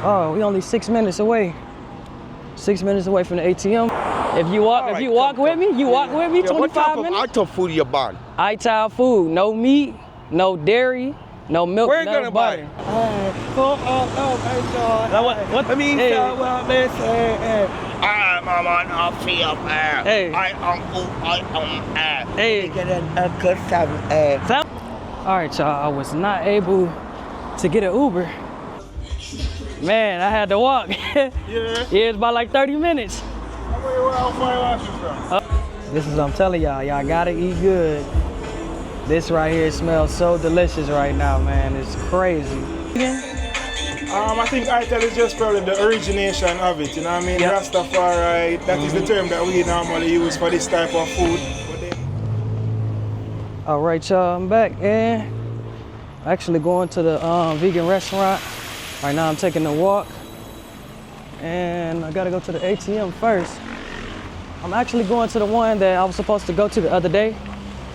Oh, we only 6 minutes away. 6 minutes away from the ATM. If you walk, All if right, you walk with me, you walk with me. 25 minutes. What type of Ital food you buying? Ital food, no meat, no dairy, no milk, Where you no gonna buy butter. it? What? I mean, hey. I'm on Eatopia. Hey. Hey. All right, y'all. I was not able to get an Uber. Man, I had to walk. Yeah, it's about like 30 minutes. This is what I'm telling y'all. Y'all gotta eat good. This right here smells so delicious right now, man. It's crazy. I think Ital is just probably the origination of it, you know what I mean? Yep. Rastafari, that is the term that we normally use for this type of food. All right, y'all, I'm back, and actually going to the vegan restaurant. Right now I'm taking a walk, and I gotta go to the ATM first. I'm actually going to the one that I was supposed to go to the other day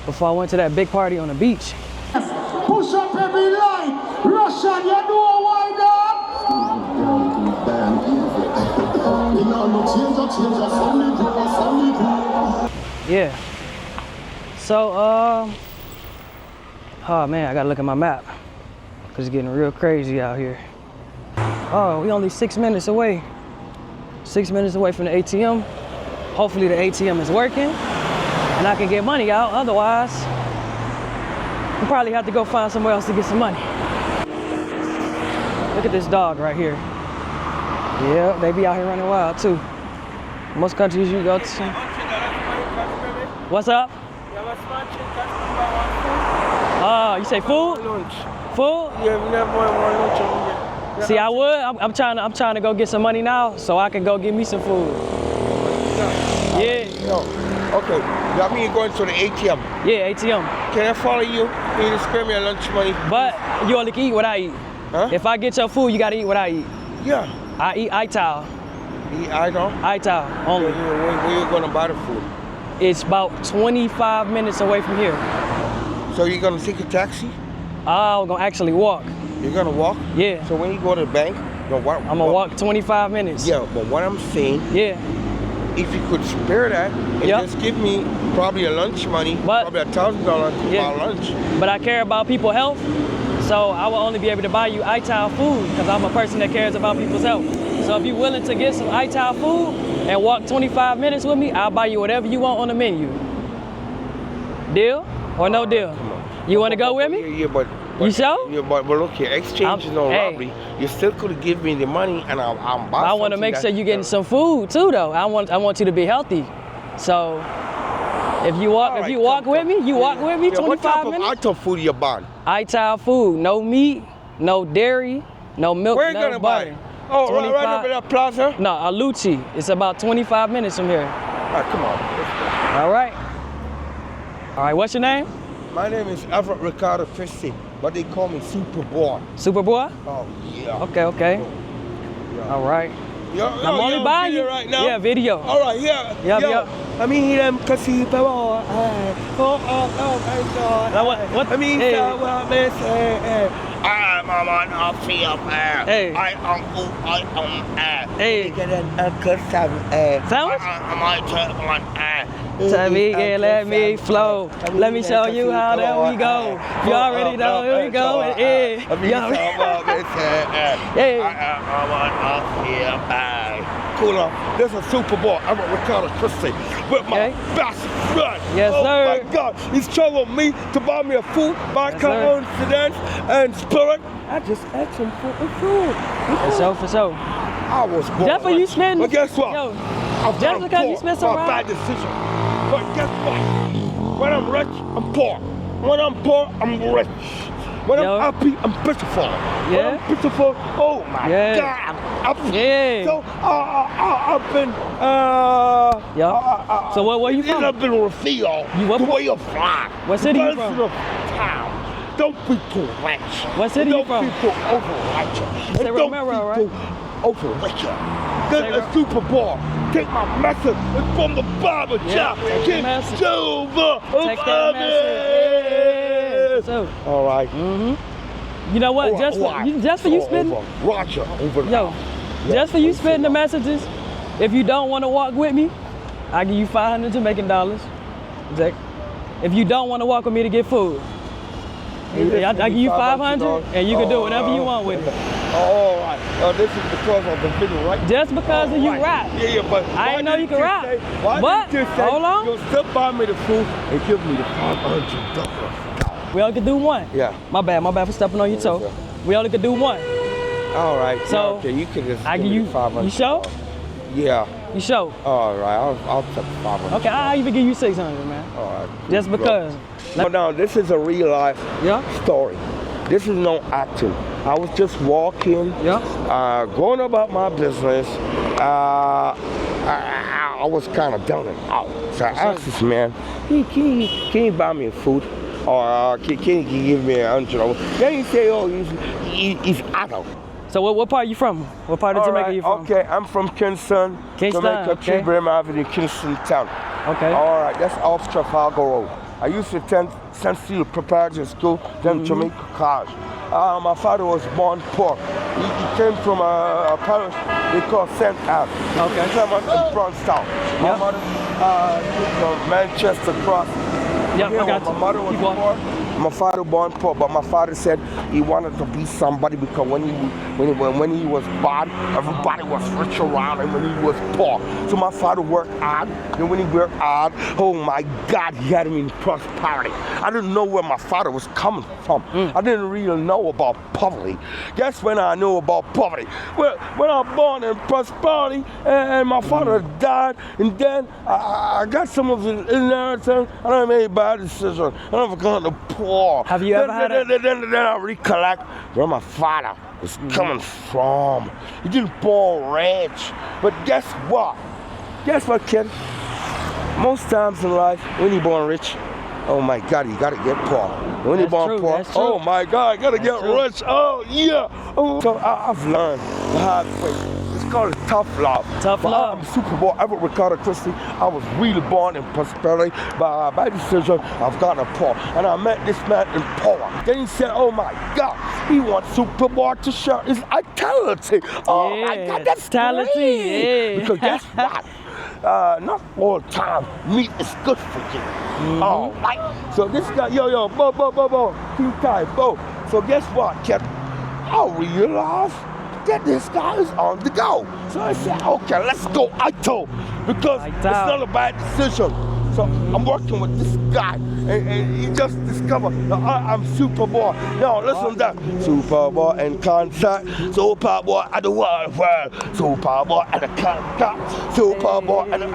before I went to that big party on the beach. Push up every line, Russian, you know why not? Yeah. So, oh man, I gotta look at my map, cause it's getting real crazy out here. Oh, we only 6 minutes away. 6 minutes away from the ATM. Hopefully the ATM is working and I can get money out. Otherwise, we'll probably have to go find somewhere else to get some money. Look at this dog right here. Yeah, they be out here running wild too. Most countries you go to. What's up? You say food? Lunch. Food? Yeah, we never want lunch. See, I would. I'm trying to go get some money now, so I can go get me some food. Yeah. No. Okay. That means you're going to the ATM. Yeah, ATM. Can I follow you? You just spare me a lunch money. But you only can eat what I eat. Huh? If I get your food, you gotta eat what I eat. Yeah. I eat Ital. Eat Ital? Ital only. Where you gonna buy the food? It's about 25 minutes away from here. So you're gonna take a taxi? I'm gonna actually walk. You're gonna walk? Yeah. So when you go to the bank, I'm gonna walk 25 minutes. Yeah, but what I'm saying, Yeah. if you could spare that and just give me probably a lunch money, probably $1,000 to buy lunch. But I care about people's health, so I will only be able to buy you Ital food because I'm a person that cares about people's health. So if you're willing to get some Ital food and walk 25 minutes with me, I'll buy you whatever you want on the menu. Deal or no deal? You want to go with me? Yeah, but you sure? Yeah, but look here, exchange is no robbery. You still could give me the money and I'm buying. I want to make sure you're getting some food too, though. I want you to be healthy. So if you walk, with me, you walk with me 25 what type minutes. of Ital food you buying? Ital food, no meat, no dairy, no milk, Where you no gonna butter. buy? Oh, right over that plaza? No, Oluchi. It's about 25 minutes from here. All right, come on. All right. All right, what's your name? My name is Everett Ricardo Christie, but they call me Superboy. Superboy? Oh, yeah. Okay. Yeah. All right. I'm only buying you right now? Yeah, video. All right, yeah. Yep. I mean, What? I mean, hey. I'm on Eatopia. Hey. Hey. Sandwich? Vegan, let me flow. Let me show you how that we go. You already know, here we go. Cool off. This is Superboy. I'm a Ricardo Christie with my best friend. Yes, sir. Oh my God, he's troubled me to buy me a food by coincidence and spirit. I just asked him for a food. For sure. I was born. Just for you spend. But guess what? Yo, just because you spend some bad decision. But guess what? When I'm rich, I'm poor. When I'm poor, I'm rich. When I'm happy, I'm pitiful. When I'm pitiful, oh my God. So I've been So where you from? I've been Raphael. The way you fly. What city you from? Town. Don't be too rich. What city you from? Don't be too over-rich. Say Romero, right? Over-rich. Get a Superboy. Take my message. It's from the barber shop. Take Silver. Take that message. All right. You know what? Just for you spitting. Roger, over Yo, just for you spitting the messages. If you don't want to walk with me, I give you 500 Jamaican dollars. Jack. If you don't want to walk with me to get food, I give you 500 and you can do whatever you want with it. All right. This is because of the video, right? Just because of you rap. Yeah, but I didn't know you could rap. But hold on. You'll still buy me the food and give me the $500. We only could do one. Yeah. My bad for stepping on your toe. We only could do one. All right. So okay, you can just I give you 500. You sure? Yeah. You sure? All right. I'll take 500. Okay, I'll even give you 600, man. All right. Just because. No, this is a real life story. This is no acting. I was just walking, going about my business. I was kind of down and out. So I asked this man, can you buy me food? Or can you give me $100? Then he say, oh, he's Ital. So what part are you from? What part of Jamaica are you from? Okay, I'm from Kingston, Jamaica, Tribrim Avenue, Kingston Town. Okay. All right, that's off Trafalgar Road. I used to attend St. Cecil Preparatory School, then Jamaica College. My father was born poor. He came from a parish they call St. Anne. Okay. He came in Bronxtown. My mother came from Manchester Cross. Yeah, I got my mother was poor. My father born poor, but my father said he wanted to be somebody because when he was bad, everybody was rich around him when he was poor. So my father worked hard, and when he worked hard, oh my God, he had him in prosperity. I didn't know where my father was coming from. I didn't really know about poverty. Guess when I knew about poverty? Well, when I was born in prosperity, and my father died, and then I got some of his inheritance, and I made a bad decision, and I forgot the poor. Have you ever had then I recollect where my father was coming from. He didn't born rich, but guess what? Guess what, kid? Most times in life, when you born rich, oh my God, you gotta get poor. When you born poor, oh my God, you gotta get rich. Oh yeah. Oh. So I've learned the hard way. It's called tough love. Tough love. I'm Super Bowl Everett Ricardo Christie. I was really born in prosperity. By decision, I've gotten poor. And I met this man in poor. Then he said, oh my God, he wants Super Bowl to share his vitality. Oh my God, that's vitality. Yeah. Because guess what? Not all the time, meat is good for you. All right. So this guy, bo, King Kai, bo. So guess what, kid? I realized that this guy is on the go. So I said, okay, let's go Ital, because it's not a bad decision. So I'm working with this guy, and he just discovered that I'm Super Boy. Now listen to that. Super Boy in concert, Super Boy at the world, Super Boy at the concert, Super Boy at the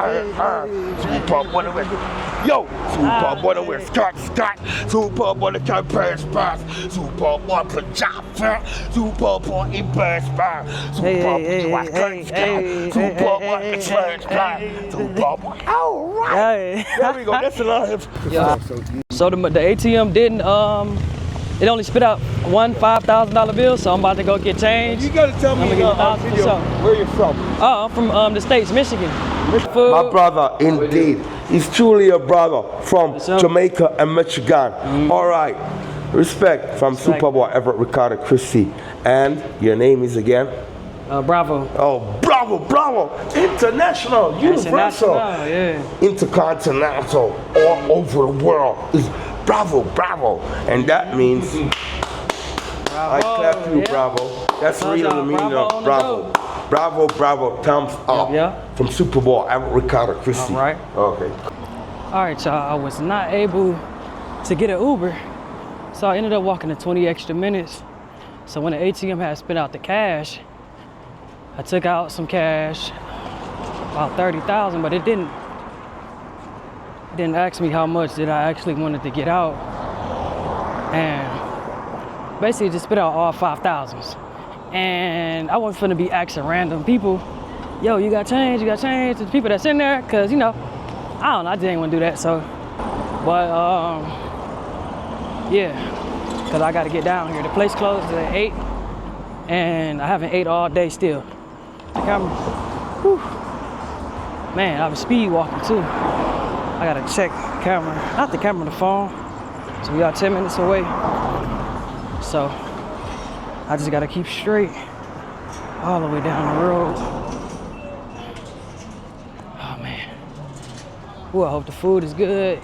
Super Boy the yo, Super Boy the wear skirt, Super Boy the carry purse, Super Boy pajama, Super Boy in purse, Super Boy watch skirt, Super Boy in church, Super Boy. All right. There we go. That's a lot of. So the ATM didn't. It only spit out one $5,000 bill. So I'm about to go get change. You gotta tell me where you're from. Oh, I'm from the States, Michigan. My brother, indeed, he's truly a brother from Jamaica and Michigan. All right. Respect from Super Bowl Everett Ricardo Christie. And your name is again? Bravo. Oh, bravo. International, universal, intercontinental, all over the world is bravo. And that means, I clap you, bravo. That's really the meaning of bravo. Bravo, thumbs up from Super Bowl Everett Ricardo Christie. All right. Okay. All right, y'all, I was not able to get an Uber, so I ended up walking the 20 extra minutes. So when the ATM had spit out the cash, I took out some cash, about 30,000, but it didn't ask me how much that I actually wanted to get out. And basically just spit out all 5,000s. And I wasn't finna be asking random people, yo, you got change, to the people that's in there, cause I don't know, I just didn't wanna do that, so. But yeah, cause I gotta get down here. The place closes at 8, and I haven't ate all day still. The camera, whew. Man, I was speed walking too. I gotta check the camera, not the camera, the phone. So we are 10 minutes away. So I just gotta keep straight all the way down the road. Oh man. Ooh, I hope the food is good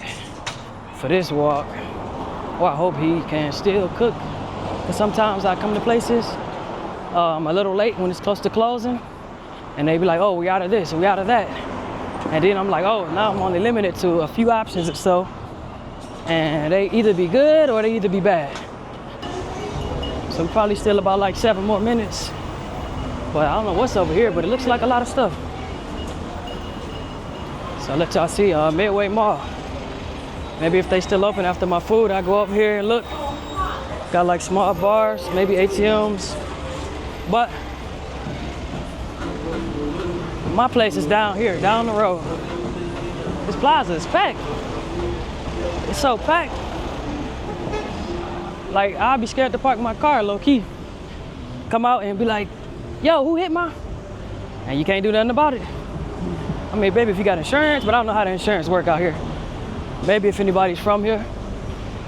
for this walk. Well, I hope he can still cook. Cause sometimes I come to places a little late when it's close to closing, and they be like, oh, we out of this, we out of that. And then I'm like, oh, now I'm only limited to a few options or so. And they either be good or they either be bad. So I'm probably still about like 7 more minutes. But I don't know what's over here, but it looks like a lot of stuff. So I'll let y'all see Midway Mall. Maybe if they still open after my food, I go over here and look. Got like small bars, maybe ATMs. But my place is down here, down the road. This plaza is packed. It's so packed. Like, I'll be scared to park my car low key. Come out and be like, yo, who hit my? And you can't do nothing about it. I mean, baby, if you got insurance, but I don't know how the insurance work out here. Maybe if anybody's from here,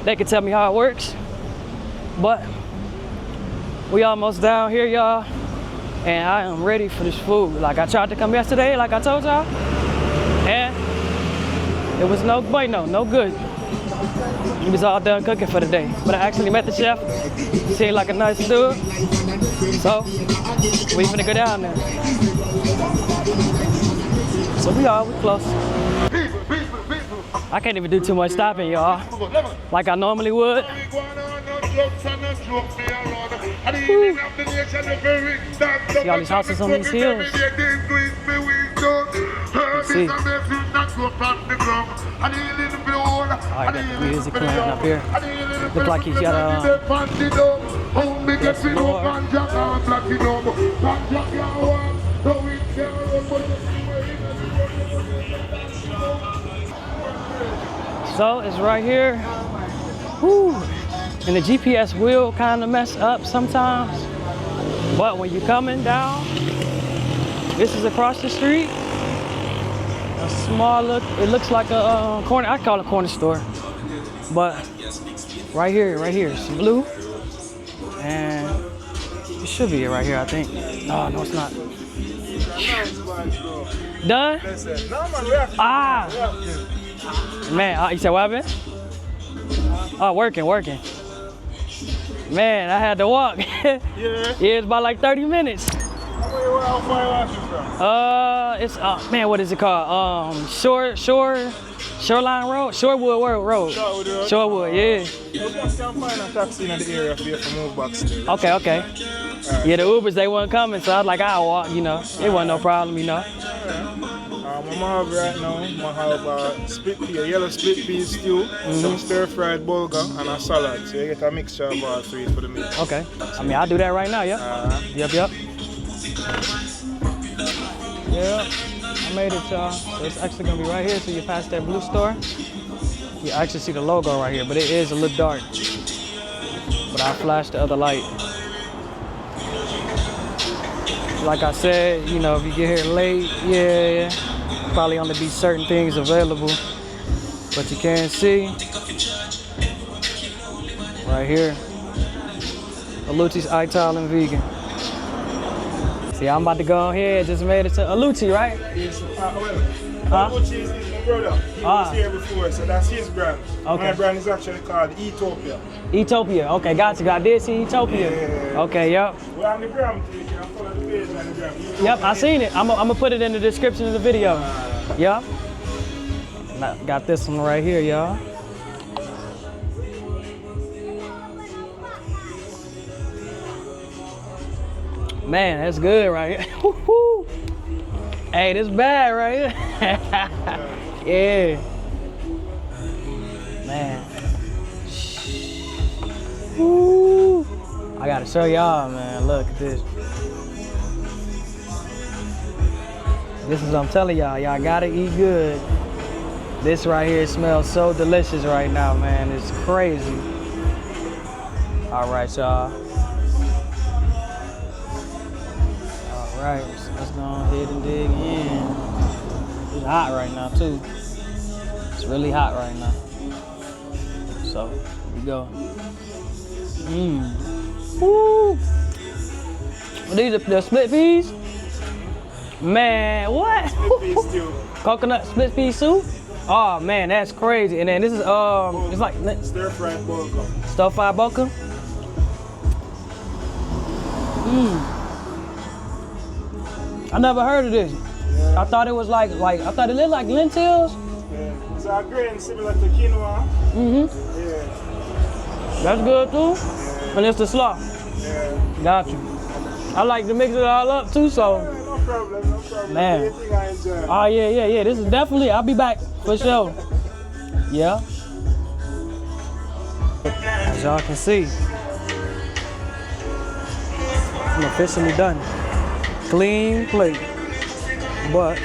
they could tell me how it works. But we almost down here, y'all. And I am ready for this food. Like, I tried to come yesterday, like I told y'all. And it was no bueno, no good. He was all done cooking for the day. But I actually met the chef. He seemed like a nice dude. So, we finna go down there. So we close. I can't even do too much stopping, y'all. Like I normally would. See all these houses on these hills. Let's see. Alright, got the music playing up here. Look like he's got a So it's right here. Whew. And the GPS will kind of mess up sometimes. But when you're coming down, this is across the street. A small look, it looks like a corner, I call it a corner store. But right here, it's blue. And it should be right here, I think. Oh, no, it's not. Done? Ah! Man, you said what happened? Oh, working. Man, I had to walk. Yeah? Yeah, it's about like 30 minutes. How far are you from? It's, man, what is it called? Shoreline Road? Shorewood Road. Shorewood, yeah. You must find a taxi in the area for you to move back still. Okay. Right. Yeah, the Ubers, they weren't coming, so I was like, I'll walk, you know. It wasn't no problem, you know. I'm have right now, I have split pea, yellow split pea stew, some stir-fried bulgur, and a salad. So you get a mixture of all three for the meal. Okay. I mean, I'll do that right now, yeah? Yep. Yeah, I made it, y'all. So it's actually gonna be right here, so you pass that blue store. You actually see the logo right here, but it is a little dark. But I'll flash the other light. Like I said, you know, if you get here late, yeah, probably only be certain things available. But you can see, right here, Oluchi's Ital and Vgan. See, I'm about to go ahead, just made it to Oluchi, right? Yes, Oluchi is my brother. He was here before, so that's his brand. Okay. My brand is actually called Eatopia. Eatopia, okay, gotcha. I did see Eatopia. Yeah. Okay, yep. We're on the gram, so you can follow the page on the gram. Yep, I seen it. I'm gonna put it in the description of the video. Yep. Got this one right here, y'all. Man, that's good right here. Hey, this bad right here. Yeah. Man. Woo. I gotta show y'all, man. Look at this. This is what I'm telling y'all. Y'all gotta eat good. This right here smells so delicious right now, man. It's crazy. All right, y'all. All right, so let's go ahead and dig in. It's hot right now, too. It's really hot right now. So, here we go. Woo! These are the split peas? Man, what? Split pea stew. Coconut split pea soup? Oh man, that's crazy. And then this is it's like Stir-fried bulgur. stir-fried bulgur. I never heard of this. Yeah. I thought it was like I thought it looked like lentils. Yeah. It's a grain similar to quinoa. Yeah. That's good too. Yeah. And it's the slaw. Yeah. Got you. I like to mix it all up too, so. Yeah, no problem, no problem. Man. Anything I enjoy. Oh yeah. This is definitely, I'll be back for sure. Yeah. As y'all can see, I'm officially done. Clean plate. But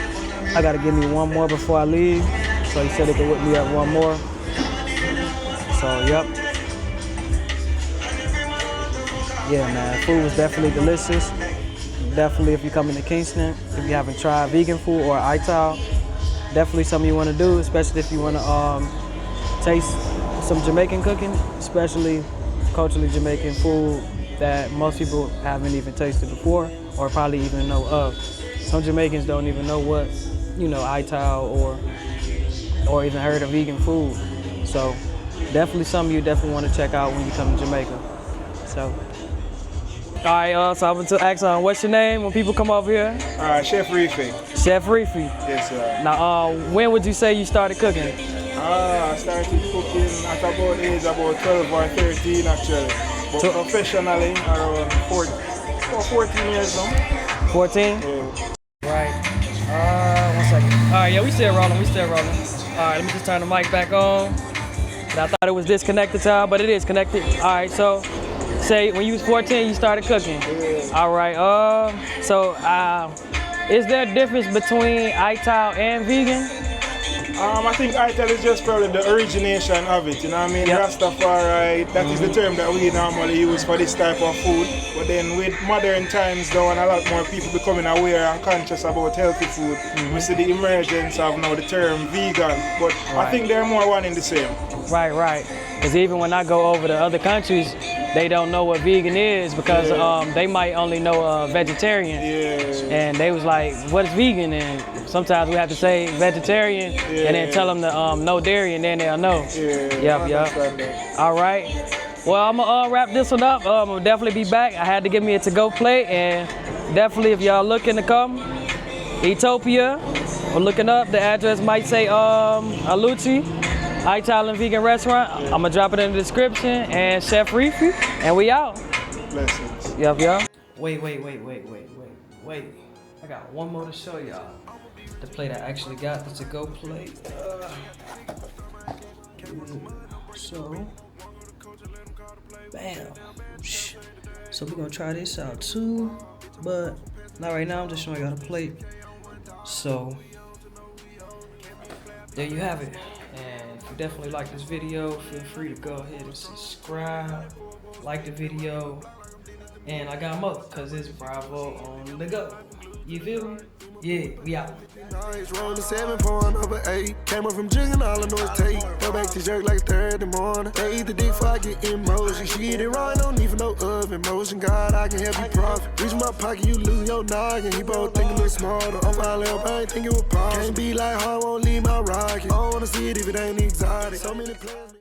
I gotta give me one more before I leave. So he said they could whip me up one more. So yep. Yeah man, food was definitely delicious. Definitely if you're coming to Kingston, if you haven't tried vegan food or Ital, definitely something you want to do, especially if you want to taste some Jamaican cooking, especially culturally Jamaican food that most people haven't even tasted before or probably even know of. Some Jamaicans don't even know what, Ital or even heard of vegan food. So definitely something you definitely want to check out when you come to Jamaica. So. All right, so I'm going to ask what's your name when people come over here? Chef Reefy. Chef Reefy. Yes, sir. Now, when would you say you started cooking? I started cooking at about age about 12 or 13 actually. But professionally around 14 years now. 14? Yeah. Right. 1 second. All right, yeah, we still rolling. All right, let me just turn the mic back on. I thought it was disconnected, y'all, but it is connected. All right, so. Say when you was 14, you started cooking. Yeah. All right. So is there a difference between Ital and vegan? I think Ital is just probably the origination of it. You know what I mean? Yep. Rastafari, that is the term that we normally use for this type of food. But then with modern times though, and a lot more people becoming aware and conscious about healthy food, we see the emergence of now the term vegan. But I think they're more one in the same. Right. Because even when I go over to other countries, they don't know what vegan is because they might only know vegetarian. Yeah. And they was like, what is vegan? And sometimes we have to say vegetarian and then tell them to no dairy and then they'll know. Yeah. Yep. All right. Well, I'm gonna wrap this one up. I'm gonna definitely be back. I had to give me a to-go plate and definitely if y'all looking to come, Eatopia, we're looking up. The address might say Oluchi. Ital and Vegan Restaurant. I'm gonna drop it in the description and Chef Reefy, and we out. Blessings. Yep. Wait. I got one more to show y'all. The plate I actually got, the to-go plate. So, bam. So we're gonna try this out too, but not right now. I'm just showing y'all the plate. So, there you have it. And if you definitely like this video, feel free to go ahead and subscribe, like the video, and I got more, cause it's Bravo on the go. You feel me? Yeah, we out. Rolling 7.8. Came up from jigging, all I know is take. Go back to jerk like Thursday morning. They eat the dick before I get in motion. She get it right, don't even know of emotion. God, I can help you profit. Reach my pocket, you lose your noggin. He both think a little smarter. I'm finally up, I ain't think it was possible. Can't be like, I won't leave my rocket. I don't wanna see it if it ain't exotic. So many plans.